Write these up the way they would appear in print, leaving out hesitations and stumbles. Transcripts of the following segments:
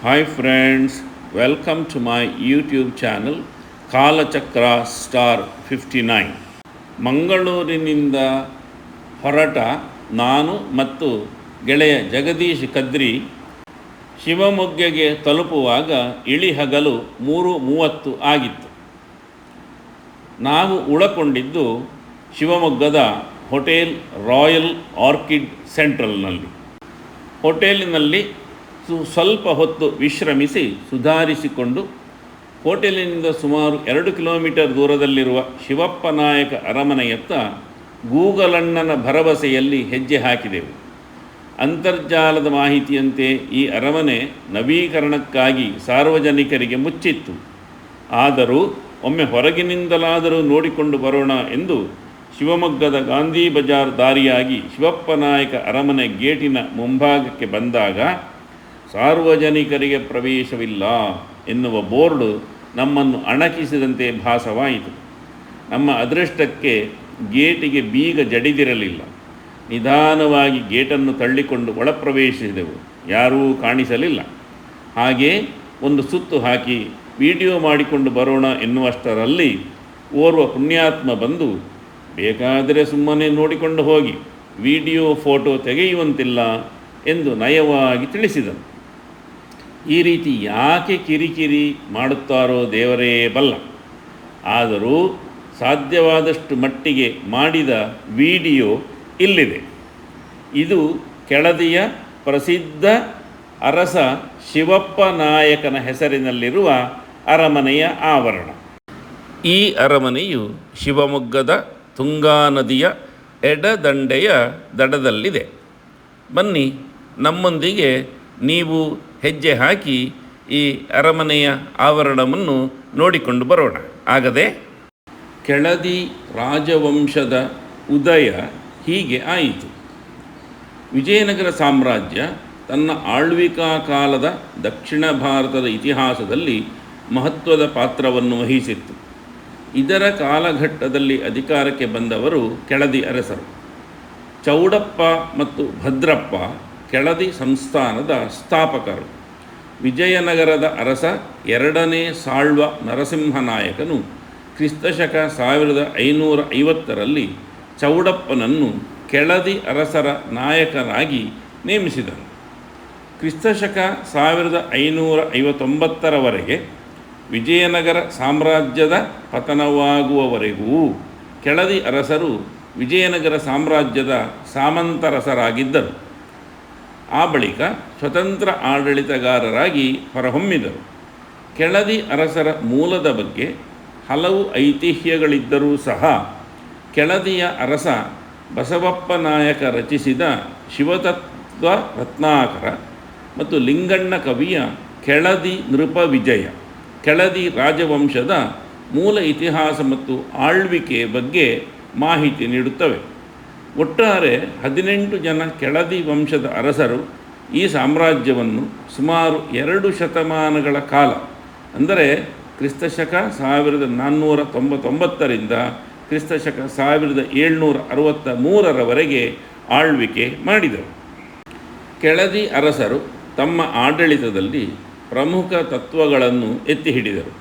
Hi friends, welcome to my YouTube channel Kalachakra star 59. ಮಂಗಳೂರಿನಿಂದ ಹೊರಟ ನಾನು ಮತ್ತು ಗೆಳೆಯ ಜಗದೀಶ್ ಕದ್ರಿ ಶಿವಮೊಗ್ಗಗೆ ತಲುಪುವಾಗ ಇಳಿಹಗಲು 3:30 ಆಗಿತ್ತು. ನಾವು ಉಳಕೊಂಡಿದ್ದು ಶಿವಮೊಗ್ಗದ ಹೋಟೆಲ್ ರಾಯಲ್ ಆರ್ಕಿಡ್ ಸೆಂಟ್ರಲ್ನಲ್ಲಿ. ಹೋಟೆಲಿನಲ್ಲಿ ಸ್ವಲ್ಪ ಹೊತ್ತು ವಿಶ್ರಮಿಸಿ ಸುಧಾರಿಸಿಕೊಂಡು ಹೋಟೆಲಿನಿಂದ ಸುಮಾರು 2 ಕಿಲೋಮೀಟರ್ ದೂರದಲ್ಲಿರುವ ಶಿವಪ್ಪ ನಾಯಕ ಅರಮನೆಯತ್ತ ಗೂಗಲಣ್ಣನ ಭರವಸೆಯಲ್ಲಿ ಹೆಜ್ಜೆ ಹಾಕಿದೆವು. ಅಂತರ್ಜಾಲದ ಮಾಹಿತಿಯಂತೆ ಈ ಅರಮನೆ ನವೀಕರಣಕ್ಕಾಗಿ ಸಾರ್ವಜನಿಕರಿಗೆ ಮುಚ್ಚಿತ್ತು. ಆದರೂ ಒಮ್ಮೆ ಹೊರಗಿನಿಂದಲಾದರೂ ನೋಡಿಕೊಂಡು ಬರೋಣ ಎಂದು ಶಿವಮೊಗ್ಗದ ಗಾಂಧಿ ಬಜಾರ್ ದಾರಿಯಾಗಿ ಶಿವಪ್ಪ ನಾಯಕ ಅರಮನೆ ಗೇಟಿನ ಮುಂಭಾಗಕ್ಕೆ ಬಂದಾಗ ಸಾರ್ವಜನಿಕರಿಗೆ ಪ್ರವೇಶವಿಲ್ಲ ಎನ್ನುವ ಬೋರ್ಡು ನಮ್ಮನ್ನು ಅಣಕಿಸಿದಂತೆ ಭಾಸವಾಯಿತು. ನಮ್ಮ ಅದೃಷ್ಟಕ್ಕೆ ಗೇಟಿಗೆ ಬೀಗ ಜಡಿದಿರಲಿಲ್ಲ. ನಿಧಾನವಾಗಿ ಗೇಟನ್ನು ತಳ್ಳಿಕೊಂಡು ಒಳಪ್ರವೇಶಿಸಿದೆವು. ಯಾರೂ ಕಾಣಿಸಲಿಲ್ಲ. ಹಾಗೇ ಒಂದು ಸುತ್ತು ಹಾಕಿ ವಿಡಿಯೋ ಮಾಡಿಕೊಂಡು ಬರೋಣ ಎನ್ನುವಷ್ಟರಲ್ಲಿ ಓರ್ವ ಪುಣ್ಯಾತ್ಮ ಬಂದು, ಬೇಕಾದರೆ ಸುಮ್ಮನೆ ನೋಡಿಕೊಂಡು ಹೋಗಿ, ವಿಡಿಯೋ ಫೋಟೋ ತೆಗೆಯುವಂತಿಲ್ಲ ಎಂದು ನಯವಾಗಿ ತಿಳಿಸಿದನು. ಈ ರೀತಿ ಯಾಕೆ ಕಿರಿಕಿರಿ ಮಾಡುತ್ತಾರೋ ದೇವರೇ ಬಲ್ಲ. ಆದರೂ ಸಾಧ್ಯವಾದಷ್ಟು ಮಟ್ಟಿಗೆ ಮಾಡಿದ ವಿಡಿಯೋ ಇಲ್ಲಿದೆ. ಇದು ಕೆಳದಿಯ ಪ್ರಸಿದ್ಧ ಅರಸ ಶಿವಪ್ಪ ನಾಯಕನ ಹೆಸರಿನಲ್ಲಿರುವ ಅರಮನೆಯ ಆವರಣ. ಈ ಅರಮನೆಯು ಶಿವಮೊಗ್ಗದ ತುಂಗಾ ನದಿಯ ಎಡದಂಡೆಯ ದಡದಲ್ಲಿದೆ. ಬನ್ನಿ, ನಮ್ಮೊಂದಿಗೆ ನೀವು ಹೆಜ್ಜೆ ಹಾಕಿ ಈ ಅರಮನೆಯ ಆವರಣವನ್ನು ನೋಡಿಕೊಂಡು ಬರೋಣ. ಆಗದೆ ಕೆಳದಿ ರಾಜವಂಶದ ಉದಯ ಹೀಗೆ ಆಯಿತು. ವಿಜಯನಗರ ಸಾಮ್ರಾಜ್ಯ ತನ್ನ ಆಳ್ವಿಕಾ ಕಾಲದ ದಕ್ಷಿಣ ಭಾರತದ ಇತಿಹಾಸದಲ್ಲಿ ಮಹತ್ವದ ಪಾತ್ರವನ್ನು ವಹಿಸಿತ್ತು. ಇದರ ಕಾಲಘಟ್ಟದಲ್ಲಿ ಅಧಿಕಾರಕ್ಕೆ ಬಂದವರು ಕೆಳದಿ ಅರಸರು. ಚೌಡಪ್ಪ ಮತ್ತು ಭದ್ರಪ್ಪ ಕೆಳದಿ ಸಂಸ್ಥಾನದ ಸ್ಥಾಪಕರು. ವಿಜಯನಗರದ ಅರಸ 2ನೇ ಸಾಳ್ವ ನರಸಿಂಹನಾಯಕನು ಕ್ರಿಸ್ತಶಕ 1550ರಲ್ಲಿ ಚೌಡಪ್ಪನನ್ನು ಕೆಳದಿ ಅರಸರ ನಾಯಕನಾಗಿ ನೇಮಿಸಿದನು. ಕ್ರಿಸ್ತಶಕ 1559ರವರೆಗೆ ವಿಜಯನಗರ ಸಾಮ್ರಾಜ್ಯದ ಪತನವಾಗುವವರೆಗೂ ಕೆಳದಿ ಅರಸರು ವಿಜಯನಗರ ಸಾಮ್ರಾಜ್ಯದ ಸಾಮಂತರಸರಾಗಿದ್ದರು. ಆ ಬಳಿಕ ಸ್ವತಂತ್ರ ಆಡಳಿತಗಾರರಾಗಿ ಹೊರಹೊಮ್ಮಿದರು. ಕೆಳದಿ ಅರಸರ ಮೂಲದ ಬಗ್ಗೆ ಹಲವು ಐತಿಹ್ಯಗಳಿದ್ದರೂ ಸಹ ಕೆಳದಿಯ ಅರಸ ಬಸವಪ್ಪ ನಾಯಕ ರಚಿಸಿದ ಶಿವತತ್ವ ರತ್ನಾಕರ ಮತ್ತು ಲಿಂಗಣ್ಣ ಕವಿಯ ಕೆಳದಿ ನೃಪ ವಿಜಯ ಕೆಳದಿ ರಾಜವಂಶದ ಮೂಲ ಇತಿಹಾಸ ಮತ್ತು ಆಳ್ವಿಕೆ ಬಗ್ಗೆ ಮಾಹಿತಿ ನೀಡುತ್ತವೆ. ಒಟ್ಟಾರೆ 18 ಜನ ಕೆಳದಿ ವಂಶದ ಅರಸರು ಈ ಸಾಮ್ರಾಜ್ಯವನ್ನು ಸುಮಾರು 2 ಶತಮಾನಗಳ ಕಾಲ, ಅಂದರೆ ಕ್ರಿಸ್ತಶಕ 1499ರಿಂದ ಕ್ರಿಸ್ತಶಕ 1763ರವರೆಗೆ ಆಳ್ವಿಕೆ ಮಾಡಿದರು. ಕೆಳದಿ ಅರಸರು ತಮ್ಮ ಆಡಳಿತದಲ್ಲಿ ಪ್ರಮುಖ ತತ್ವಗಳನ್ನು ಎತ್ತಿ ಹಿಡಿದರು.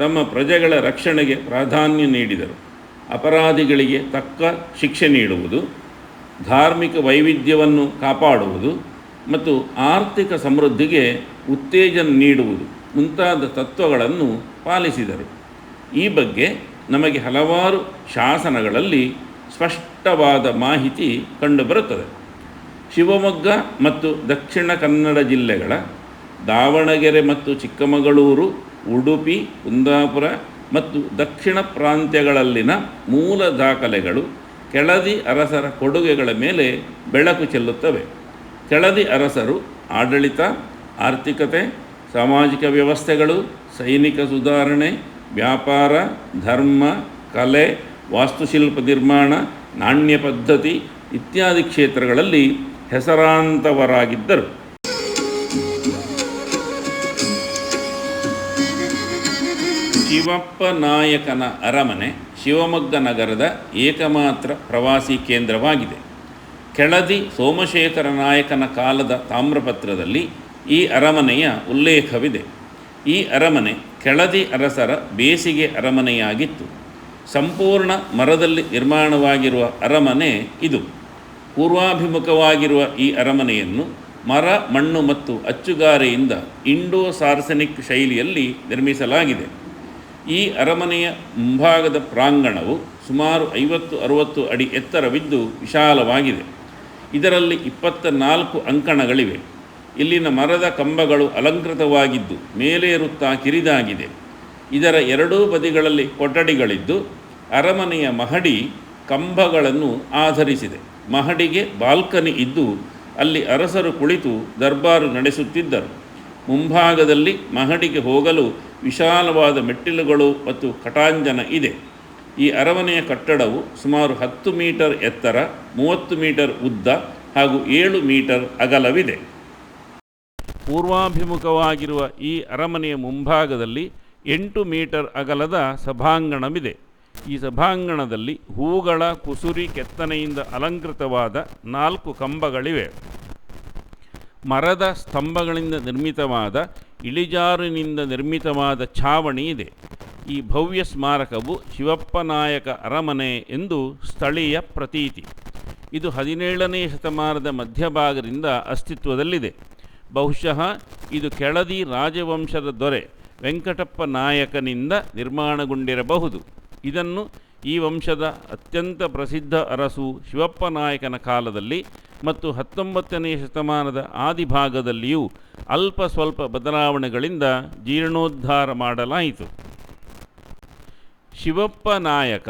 ತಮ್ಮ ಪ್ರಜೆಗಳ ರಕ್ಷಣೆಗೆ ಪ್ರಾಧಾನ್ಯ ನೀಡಿದರು. ಅಪರಾಧಿಗಳಿಗೆ ತಕ್ಕ ಶಿಕ್ಷೆ ನೀಡುವುದು, ಧಾರ್ಮಿಕ ವೈವಿಧ್ಯವನ್ನು ಕಾಪಾಡುವುದು ಮತ್ತು ಆರ್ಥಿಕ ಸಮೃದ್ಧಿಗೆ ಉತ್ತೇಜನ ನೀಡುವುದು ಮುಂತಾದ ತತ್ವಗಳನ್ನು ಪಾಲಿಸಿದರು. ಈ ಬಗ್ಗೆ ನಮಗೆ ಹಲವಾರು ಶಾಸನಗಳಲ್ಲಿ ಸ್ಪಷ್ಟವಾದ ಮಾಹಿತಿ ಕಂಡುಬರುತ್ತದೆ. ಶಿವಮೊಗ್ಗ ಮತ್ತು ದಕ್ಷಿಣ ಕನ್ನಡ ಜಿಲ್ಲೆಗಳ ದಾವಣಗೆರೆ ಮತ್ತು ಚಿಕ್ಕಮಗಳೂರು, ಉಡುಪಿ, ಕುಂದಾಪುರ ಮತ್ತು ದಕ್ಷಿಣ ಪ್ರಾಂತ್ಯಗಳಲ್ಲಿನ ಮೂಲ ದಾಖಲೆಗಳು ಕೆಳದಿ ಅರಸರ ಕೊಡುಗೆಗಳ ಮೇಲೆ ಬೆಳಕು ಚೆಲ್ಲುತ್ತವೆ. ಕೆಳದಿ ಅರಸರು ಆಡಳಿತ, ಆರ್ಥಿಕತೆ, ಸಾಮಾಜಿಕ ವ್ಯವಸ್ಥೆಗಳು, ಸೈನಿಕ ಸುಧಾರಣೆ, ವ್ಯಾಪಾರ, ಧರ್ಮ, ಕಲೆ, ವಾಸ್ತುಶಿಲ್ಪ ನಿರ್ಮಾಣ, ನಾಣ್ಯ ಪದ್ಧತಿ ಇತ್ಯಾದಿ ಕ್ಷೇತ್ರಗಳಲ್ಲಿ ಹೆಸರಾಂತವರಾಗಿದ್ದರು. ಶಿವಪ್ಪ ನಾಯಕನ ಅರಮನೆ ಶಿವಮೊಗ್ಗ ನಗರದ ಏಕಮಾತ್ರ ಪ್ರವಾಸಿ ಕೇಂದ್ರವಾಗಿದೆ. ಕೆಳದಿ ಸೋಮಶೇಖರ ನಾಯಕನ ಕಾಲದ ತಾಮ್ರಪತ್ರದಲ್ಲಿ ಈ ಅರಮನೆಯ ಉಲ್ಲೇಖವಿದೆ. ಈ ಅರಮನೆ ಕೆಳದಿ ಅರಸರ ಬೇಸಿಗೆ ಅರಮನೆಯಾಗಿತ್ತು. ಸಂಪೂರ್ಣ ಮರದಲ್ಲಿ ನಿರ್ಮಾಣವಾಗಿರುವ ಅರಮನೆ ಇದು. ಪೂರ್ವಾಭಿಮುಖವಾಗಿರುವ ಈ ಅರಮನೆಯನ್ನು ಮರ, ಮಣ್ಣು ಮತ್ತು ಅಚ್ಚುಗಾರೆಯಿಂದ ಇಂಡೋ ಸಾರ್ಸನಿಕ್ ಶೈಲಿಯಲ್ಲಿ ನಿರ್ಮಿಸಲಾಗಿದೆ. ಈ ಅರಮನೆಯ ಮುಂಭಾಗದ ಪ್ರಾಂಗಣವು ಸುಮಾರು 50-60 ಅಡಿ ಎತ್ತರವಿದ್ದು ವಿಶಾಲವಾಗಿದೆ. ಇದರಲ್ಲಿ 24 ಅಂಕಣಗಳಿವೆ. ಇಲ್ಲಿನ ಮರದ ಕಂಬಗಳು ಅಲಂಕೃತವಾಗಿದ್ದು ಮೇಲೇರುತ್ತಾ ಕಿರಿದಾಗಿದೆ. ಇದರ ಎರಡೂ ಬದಿಗಳಲ್ಲಿ ಕೊಠಡಿಗಳಿದ್ದು ಅರಮನೆಯ ಮಹಡಿ ಕಂಬಗಳನ್ನು ಆಧರಿಸಿದೆ. ಮಹಡಿಗೆ ಬಾಲ್ಕನಿ ಇದ್ದು ಅಲ್ಲಿ ಅರಸರು ಕುಳಿತು ದರ್ಬಾರು ನಡೆಸುತ್ತಿದ್ದರು. ಮುಂಭಾಗದಲ್ಲಿ ಮಹಡಿಗೆ ಹೋಗಲು ವಿಶಾಲವಾದ ಮೆಟ್ಟಿಲುಗಳು ಮತ್ತು ಕಟಾಂಜನ ಇದೆ. ಈ ಅರಮನೆಯ ಕಟ್ಟಡವು ಸುಮಾರು 10 ಮೀಟರ್ ಎತ್ತರ, 30 ಮೀಟರ್ ಉದ್ದ ಹಾಗೂ 7 ಮೀಟರ್ ಅಗಲವಿದೆ. ಪೂರ್ವಾಭಿಮುಖವಾಗಿರುವ ಈ ಅರಮನೆಯ ಮುಂಭಾಗದಲ್ಲಿ 8 ಮೀಟರ್ ಅಗಲದ ಸಭಾಂಗಣವಿದೆ. ಈ ಸಭಾಂಗಣದಲ್ಲಿ ಹೂಗಳ ಕುಸುರಿ ಕೆತ್ತನೆಯಿಂದ ಅಲಂಕೃತವಾದ 4 ಕಂಬಗಳಿವೆ. ಮರದ ಸ್ತಂಭಗಳಿಂದ ನಿರ್ಮಿತವಾದ ಇಳಿಜಾರಿನಿಂದ ನಿರ್ಮಿತವಾದ ಛಾವಣಿ ಇದೆ. ಈ ಭವ್ಯ ಸ್ಮಾರಕವು ಶಿವಪ್ಪನಾಯಕ ಅರಮನೆ ಎಂದು ಸ್ಥಳೀಯ ಪ್ರತೀತಿ. ಇದು 17ನೇ ಶತಮಾನದ ಮಧ್ಯಭಾಗದಿಂದ ಅಸ್ತಿತ್ವದಲ್ಲಿದೆ. ಬಹುಶಃ ಇದು ಕೆಳದಿ ರಾಜವಂಶದ ದೊರೆ ವೆಂಕಟಪ್ಪ ನಾಯಕನಿಂದ ನಿರ್ಮಾಣಗೊಂಡಿರಬಹುದು. ಇದನ್ನು ಈ ವಂಶದ ಅತ್ಯಂತ ಪ್ರಸಿದ್ಧ ಅರಸು ಶಿವಪ್ಪ ನಾಯಕನ ಕಾಲದಲ್ಲಿ ಮತ್ತು 19ನೇ ಶತಮಾನದ ಆದಿಭಾಗದಲ್ಲಿಯೂ ಅಲ್ಪ ಸ್ವಲ್ಪ ಬದಲಾವಣೆಗಳಿಂದ ಜೀರ್ಣೋದ್ಧಾರ ಮಾಡಲಾಯಿತು. ಶಿವಪ್ಪ ನಾಯಕ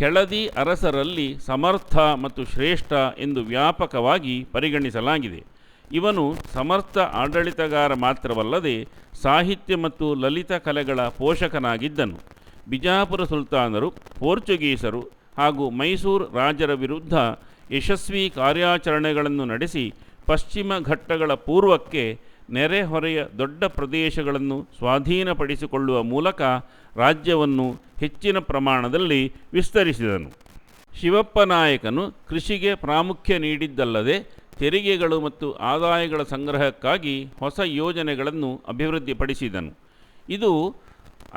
ಕೆಳದಿ ಅರಸರಲ್ಲಿ ಸಮರ್ಥ ಮತ್ತು ಶ್ರೇಷ್ಠ ಎಂದು ವ್ಯಾಪಕವಾಗಿ ಪರಿಗಣಿಸಲಾಗಿದೆ. ಇವನು ಸಮರ್ಥ ಆಡಳಿತಗಾರ ಮಾತ್ರವಲ್ಲದೆ ಸಾಹಿತ್ಯ ಮತ್ತು ಲಲಿತ ಕಲೆಗಳ ಪೋಷಕನಾಗಿದ್ದನು. ಬಿಜಾಪುರ ಸುಲ್ತಾನರು, ಪೋರ್ಚುಗೀಸರು ಹಾಗೂ ಮೈಸೂರು ರಾಜರ ವಿರುದ್ಧ ಯಶಸ್ವಿ ಕಾರ್ಯಾಚರಣೆಗಳನ್ನು ನಡೆಸಿ ಪಶ್ಚಿಮ ಘಟ್ಟಗಳ ಪೂರ್ವಕ್ಕೆ ನೆರೆಹೊರೆಯ ದೊಡ್ಡ ಪ್ರದೇಶಗಳನ್ನು ಸ್ವಾಧೀನಪಡಿಸಿಕೊಳ್ಳುವ ಮೂಲಕ ರಾಜ್ಯವನ್ನು ಹೆಚ್ಚಿನ ಪ್ರಮಾಣದಲ್ಲಿ ವಿಸ್ತರಿಸಿದನು. ಶಿವಪ್ಪ ನಾಯಕನು ಕೃಷಿಗೆ ಪ್ರಾಮುಖ್ಯ ನೀಡಿದ್ದಲ್ಲದೆ ತೆರಿಗೆಗಳು ಮತ್ತು ಆದಾಯಗಳ ಸಂಗ್ರಹಕ್ಕಾಗಿ ಹೊಸ ಯೋಜನೆಗಳನ್ನು ಅಭಿವೃದ್ಧಿಪಡಿಸಿದನು. ಇದು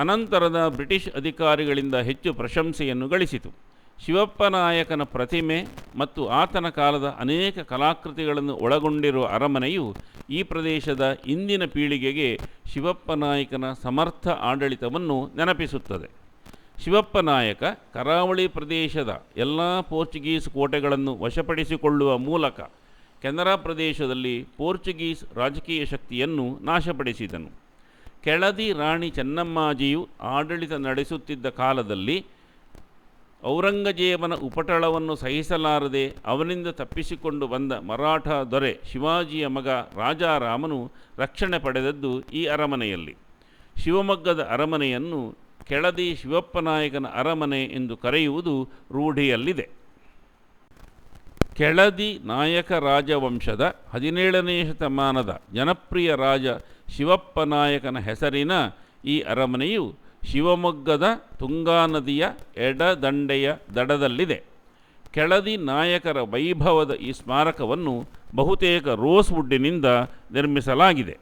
ಅನಂತರದ ಬ್ರಿಟಿಷ್ ಅಧಿಕಾರಿಗಳಿಂದ ಹೆಚ್ಚು ಪ್ರಶಂಸೆಯನ್ನು ಗಳಿಸಿತು. ಶಿವಪ್ಪ ನಾಯಕನ ಪ್ರತಿಮೆ ಮತ್ತು ಆತನ ಕಾಲದ ಅನೇಕ ಕಲಾಕೃತಿಗಳನ್ನು ಒಳಗೊಂಡಿರುವ ಅರಮನೆಯು ಈ ಪ್ರದೇಶದ ಇಂದಿನ ಪೀಳಿಗೆಗೆ ಶಿವಪ್ಪ ನಾಯಕನ ಸಮರ್ಥ ಆಡಳಿತವನ್ನು ನೆನಪಿಸುತ್ತದೆ. ಶಿವಪ್ಪ ನಾಯಕ ಕರಾವಳಿ ಪ್ರದೇಶದ ಎಲ್ಲ ಪೋರ್ಚುಗೀಸ್ ಕೋಟೆಗಳನ್ನು ವಶಪಡಿಸಿಕೊಳ್ಳುವ ಮೂಲಕ ಕೆನರಾ ಪ್ರದೇಶದಲ್ಲಿ ಪೋರ್ಚುಗೀಸ್ ರಾಜಕೀಯ ಶಕ್ತಿಯನ್ನು ನಾಶಪಡಿಸಿದನು. ಕೆಳದಿ ರಾಣಿ ಚೆನ್ನಮ್ಮಾಜಿಯು ಆಡಳಿತ ನಡೆಸುತ್ತಿದ್ದ ಕಾಲದಲ್ಲಿ ಔರಂಗಜೇಬನ ಉಪಟಳವನ್ನು ಸಹಿಸಲಾರದೆ ಅವನಿಂದ ತಪ್ಪಿಸಿಕೊಂಡು ಬಂದ ಮರಾಠ ದೊರೆ ಶಿವಾಜಿಯ ಮಗ ರಾಜಾರಾಮನು ರಕ್ಷಣೆ ಪಡೆದದ್ದು ಈ ಅರಮನೆಯಲ್ಲಿ. ಶಿವಮೊಗ್ಗದ ಅರಮನೆಯನ್ನು ಕೆಳದಿ ಶಿವಪ್ಪ ನಾಯಕನ ಅರಮನೆ ಎಂದು ಕರೆಯುವುದು ರೂಢಿಯಲ್ಲಿದೆ. ಕೆಳದಿ ನಾಯಕ ರಾಜವಂಶದ 17ನೇ ಶತಮಾನದ ಜನಪ್ರಿಯ ರಾಜ ಶಿವಪ್ಪ ನಾಯಕನ ಹೆಸರಿನ ಈ ಅರಮನೆಯು ಶಿವಮೊಗ್ಗದ ತುಂಗಾ ನದಿಯ ಎಡದಂಡೆಯ ದಡದಲ್ಲಿದೆ. ಕೆಳದಿ ನಾಯಕರ ವೈಭವದ ಈ ಸ್ಮಾರಕವನ್ನು ಬಹುತೇಕ ರೋಸ್ವುಡ್ಡಿನಿಂದ ನಿರ್ಮಿಸಲಾಗಿದೆ.